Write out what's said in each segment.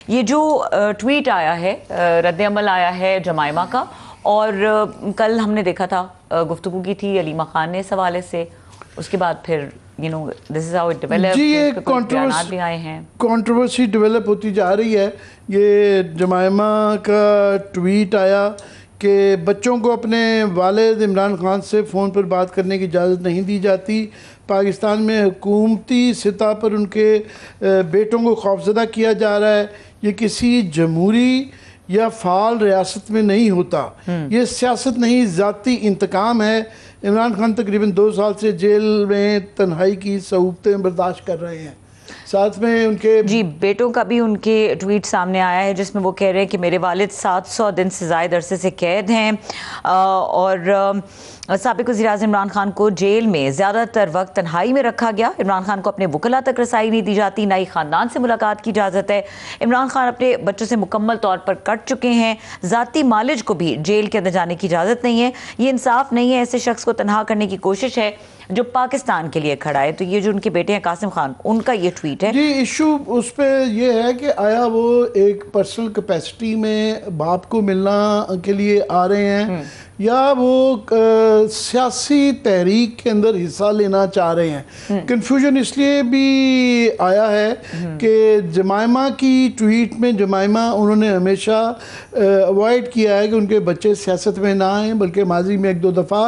ये जो ट्वीट आया है, रद्द-ए-अमल आया है जमाइमा का, और कल हमने देखा था गुफ्तगू की थी अलीमा खान ने इस हवाले से, उसके बाद फिर this is how it developed. जी, ये भी आए हैं, कंट्रोवर्सी डेवलप होती जा रही है। ये जमाइमा का ट्वीट आया कि बच्चों को अपने वालिद इमरान खान से फ़ोन पर बात करने की इजाज़त नहीं दी जाती। पाकिस्तान में हुकूमती सतह पर उनके बेटों को खौफजदा किया जा रहा है। ये किसी जमहूरी या फ़ाल रियासत में नहीं होता, ये सियासत नहीं, ज़ाती इंतकाम है। इमरान खान तकरीबन 2 साल से जेल में तन्हाई की सऊबतें बर्दाश्त कर रहे हैं। साथ में उनके बेटों का भी उनके ट्वीट सामने आया है जिसमें वो कह रहे हैं कि मेरे वालिद 700 दिन से ज़ायद अरसे से कैद हैं, और साबिक़ वज़ीर-ए-आज़म इमरान खान को जेल में ज़्यादातर वक्त तन्हाई में रखा गया। इमरान खान को अपने वकला तक रसाई नहीं दी जाती, ना ही ख़ानदान से मुलाकात की इजाज़त है। इमरान खान अपने बच्चों से मुकम्मल तौर पर कट चुके हैं। ज़ाती मालिज को भी जेल के अंदर जाने की इजाज़त नहीं है। ये इंसाफ नहीं है, ऐसे शख्स को तनहा करने की कोशिश है जो पाकिस्तान के लिए खड़ा है। तो ये जो उनके बेटे हैं कासिम खान, उनका ये ट्वीट है। जी, इशू उस पर यह है कि आया वो एक पर्सनल कैपेसिटी में बाप को मिलना के लिए आ रहे हैं या वो सियासी तहरीक के अंदर हिस्सा लेना चाह रहे हैं। कन्फ्यूजन इसलिए भी आया है कि जमाइमा की ट्वीट में जमाइमा उन्होंने हमेशा अवॉइड किया है कि उनके बच्चे सियासत में ना आएँ, बल्कि माजी में 1-2 दफ़ा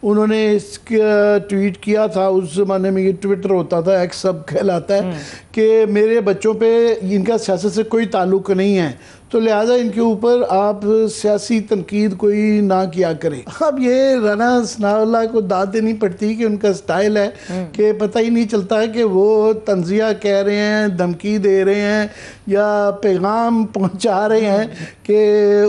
उन्होंने इसका ट्वीट किया था। उस ज़माने में ये ट्विटर होता था, एक्स सब कहलाता है, कि मेरे बच्चों पे इनका सियासत से कोई ताल्लुक़ नहीं है, तो लिहाजा इनके ऊपर आप सियासी तनकीद कोई ना किया करें। अब ये राना सनाउल्लाह को दाद देनी पड़ती कि उनका स्टाइल है कि पता ही नहीं चलता है कि वो तंज़िया कह रहे हैं, धमकी दे रहे हैं या पैगाम पहुंचा रहे हैं कि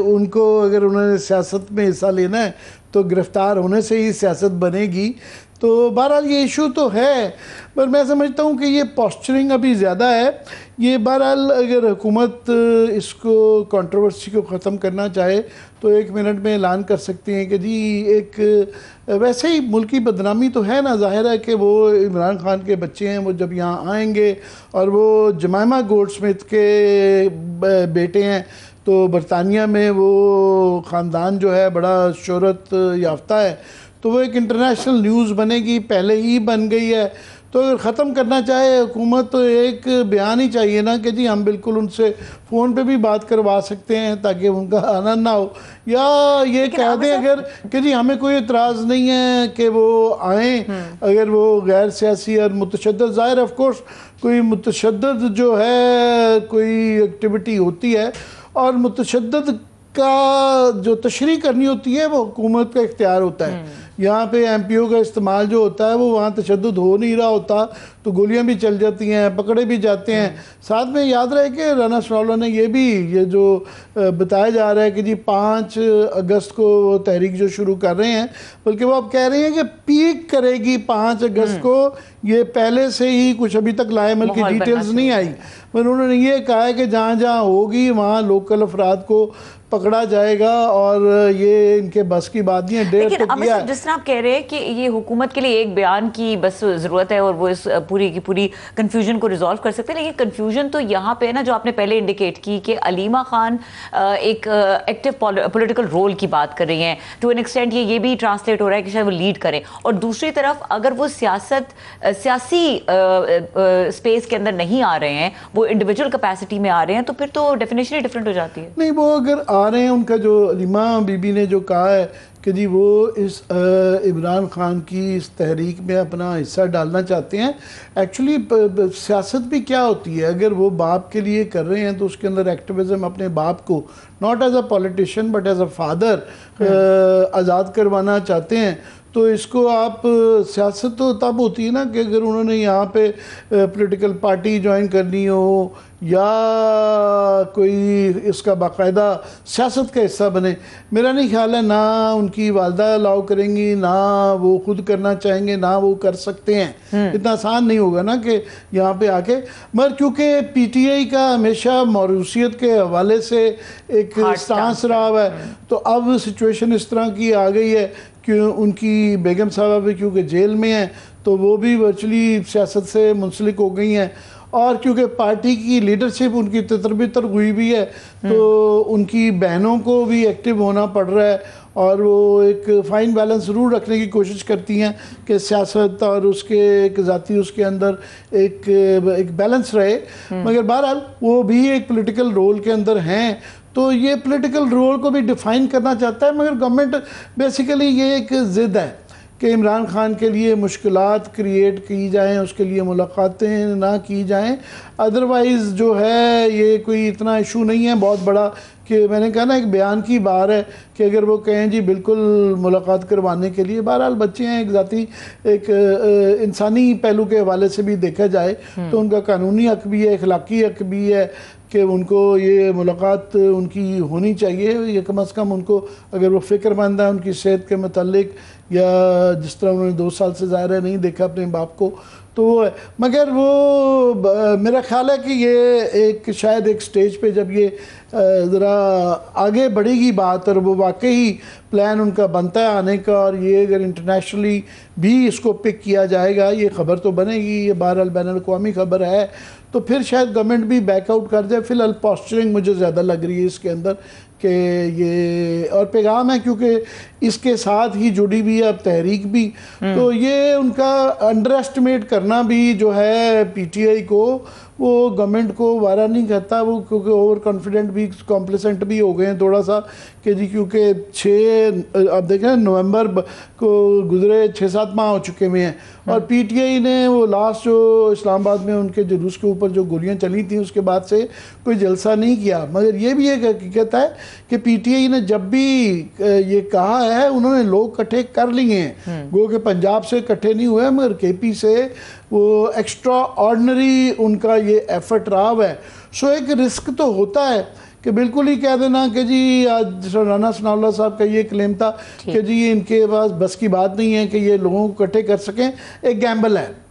उनको अगर उन्होंने सियासत में हिस्सा लेना है तो गिरफ़्तार होने से ही सियासत बनेगी। तो बहरहाल ये इशू तो है, पर मैं समझता हूँ कि ये पोस्चरिंग अभी ज़्यादा है। ये बहरहाल अगर हुकूमत इसको कंट्रोवर्सी को ख़त्म करना चाहे तो 1 मिनट में ऐलान कर सकते हैं कि जी एक वैसे ही मुल्की बदनामी तो है ना। ज़ाहिर है कि वो इमरान खान के बच्चे हैं, वो जब यहाँ आएंगे और वो जमाइमा गोल्डस्मिथ के बेटे हैं, तो बरतानिया में वो ख़ानदान जो है बड़ा शोहरत याफ्ता है, तो वो एक इंटरनेशनल न्यूज़ बनेगी, पहले ही बन गई है। तो अगर ख़त्म करना चाहे हुकूमत तो एक बयान ही चाहिए ना कि जी हम बिल्कुल उनसे फ़ोन पे भी बात करवा सकते हैं ताकि उनका आना ना हो, या ये कह दें अगर कि जी हमें कोई एतराज़ नहीं है कि वो आएँ अगर वो गैर सियासी और मुतशद्दिद, ज़ाहिर ऑफ कोर्स कोई मुतशद्दिद जो है कोई एक्टिविटी होती है और मुतशद्दिद का जो तशरीह करनी होती है वो हुकूमत का इख्तियार होता है। यहाँ पे एमपीओ का इस्तेमाल जो होता है वो वहाँ तशद्दुद हो नहीं रहा होता, तो गोलियाँ भी चल जाती हैं, पकड़े भी जाते हैं। साथ में याद रहे कि राना सनाउल्लाह ने ये जो बताया जा रहा है कि जी 5 अगस्त को वो तहरीक जो शुरू कर रहे हैं, बल्कि वो अब कह रहे हैं कि पीक करेगी 5 अगस्त को। ये पहले से ही कुछ अभी तक लाएमल की डिटेल्स नहीं आई, पर उन्होंने ये कहा है कि जहाँ जहाँ होगी वहाँ लोकल अफराद को पकड़ा जाएगा और ये इनके बस की बात नहीं है। डेढ़ तो किया है। जिस तरह आप कह रहे हैं कि ये हुकूमत के लिए एक बयान की बस ज़रूरत है और वो इस पूरी की पूरी कन्फ्यूजन को रिजॉल्व कर सकते हैं, लेकिन कन्फ्यूजन तो यहाँ पे है ना, जो आपने पहले इंडिकेट की कि अलीमा खान एक एक्टिव पॉलिटिकल रोल की बात कर रही हैं, टू एन एक्सटेंट ये भी ट्रांसलेट हो रहा है कि शायद वो लीड करें, और दूसरी तरफ अगर वो सियासी स्पेस के अंदर नहीं आ रहे हैं, वो इंडिविजुअल कैपेसिटी में आ रहे हैं, तो फिर तो डेफिनेशन ही डिफरेंट हो जाती है। नहीं, वो अगर आ रहे हैं, उनका जो अलीमा बीबी ने जो कहा है कि जी वो इस इमरान खान की इस तहरीक में अपना हिस्सा डालना चाहते हैं। एक्चुअली सियासत भी क्या होती है, अगर वो बाप के लिए कर रहे हैं तो उसके अंदर एक्टिविज़म अपने बाप को not as a politician but as a father आज़ाद करवाना चाहते हैं, तो इसको आप सियासत तो तब होती है ना कि अगर उन्होंने यहाँ पे पॉलिटिकल पार्टी ज्वाइन करनी हो या कोई इसका बाकायदा सियासत का हिस्सा बने। मेरा नहीं ख्याल है ना उनकी वालदा अलाउ करेंगी, ना वो खुद करना चाहेंगे, ना वो कर सकते हैं। इतना आसान नहीं होगा ना कि यहाँ पे आके, मगर क्योंकि पीटीआई का हमेशा मौरूसियत के हवाले से एक स्टांस रहा हुआ है, तो अब सिचुएशन इस तरह की आ गई है कि उनकी बेगम साहबा भी क्योंकि जेल में हैं तो वो भी वर्चुअली सियासत से मुंसलिक हो गई हैं, और क्योंकि पार्टी की लीडरशिप उनकी तितर-बितर हुई भी है, तो उनकी बहनों को भी एक्टिव होना पड़ रहा है और वो एक फ़ाइन बैलेंस ज़रूर रखने की कोशिश करती हैं कि सियासत और उसके एक ज़ाती उसके अंदर एक बैलेंस रहे। मगर बहरहाल वो भी एक पॉलिटिकल रोल के अंदर हैं, तो ये पॉलिटिकल रोल को भी डिफ़ाइन करना चाहता है। मगर गवर्नमेंट बेसिकली ये एक ज़िद है कि इमरान खान के लिए मुश्किलात क्रिएट की जाएं, उसके लिए मुलाकातें ना की जाएं। अदरवाइज़ जो है ये कोई इतना इशू नहीं है बहुत बड़ा कि मैंने कहा ना एक बयान की बार है कि अगर वो कहें जी बिल्कुल मुलाकात करवाने के लिए, बहरहाल बच्चे हैं, एक ज़ाती एक इंसानी पहलू के हवाले से भी देखा जाए तो उनका कानूनी हक भी है, अखलाकी हक भी है कि उनको ये मुलाकात उनकी होनी चाहिए। ये कम अज़ कम उनको अगर वो फ़िक्रमंद है उनकी सेहत के मतलब, या जिस तरह उन्होंने 2 साल से ज़ाहिर है नहीं देखा अपने बाप को, तो वो है। मगर वो मेरा ख्याल है कि ये एक शायद एक स्टेज पे जब ये ज़रा आगे बढ़ेगी बात और वो वाकई प्लान उनका बनता है आने का, और ये अगर इंटरनेशनली भी इसको पिक किया जाएगा, ये ख़बर तो बनेगी, ये बहरहाल बैनुल-अक़वामी ख़बर है, तो फिर शायद गवर्नमेंट भी बैकआउट कर जाए। फ़िलहाल पोस्चरिंग मुझे ज़्यादा लग रही है इसके अंदर कि ये और पैगाम है क्योंकि इसके साथ ही जुड़ी भी है अब तहरीक भी, तो ये उनका अंडर एस्टिमेट करना भी जो है पीटीआई को, वो गवर्नमेंट को वारा नहीं करता। वो क्योंकि ओवर कॉन्फिडेंट भी कॉम्प्लेसेंट भी हो गए हैं थोड़ा सा कि जी क्योंकि 6 अब देखें नवंबर को गुजरे 6-7 माह हो चुके हुए हैं और पीटीआई ने वो लास्ट जो इस्लामाबाद में उनके जुलूस के ऊपर जो गोलियां चली थी उसके बाद से कोई जलसा नहीं किया। मगर ये भी एक हकीकत है कि पीटीआई ने जब भी ये कहा है उन्होंने लोग इकट्ठे कर लिए हैं, वो कि पंजाब से इकट्ठे नहीं हुए मगर केपी से वो एक्स्ट्रा ऑर्डनरी उनका ये एफर्ट रहा है। सो एक रिस्क तो होता है कि बिल्कुल ही कह देना कि जी आज राना सनाउल्लाह साहब का ये क्लेम था कि जी इनके पास बस की बात नहीं है कि ये लोगों को इकट्ठे कर सकें, एक गैम्बल है।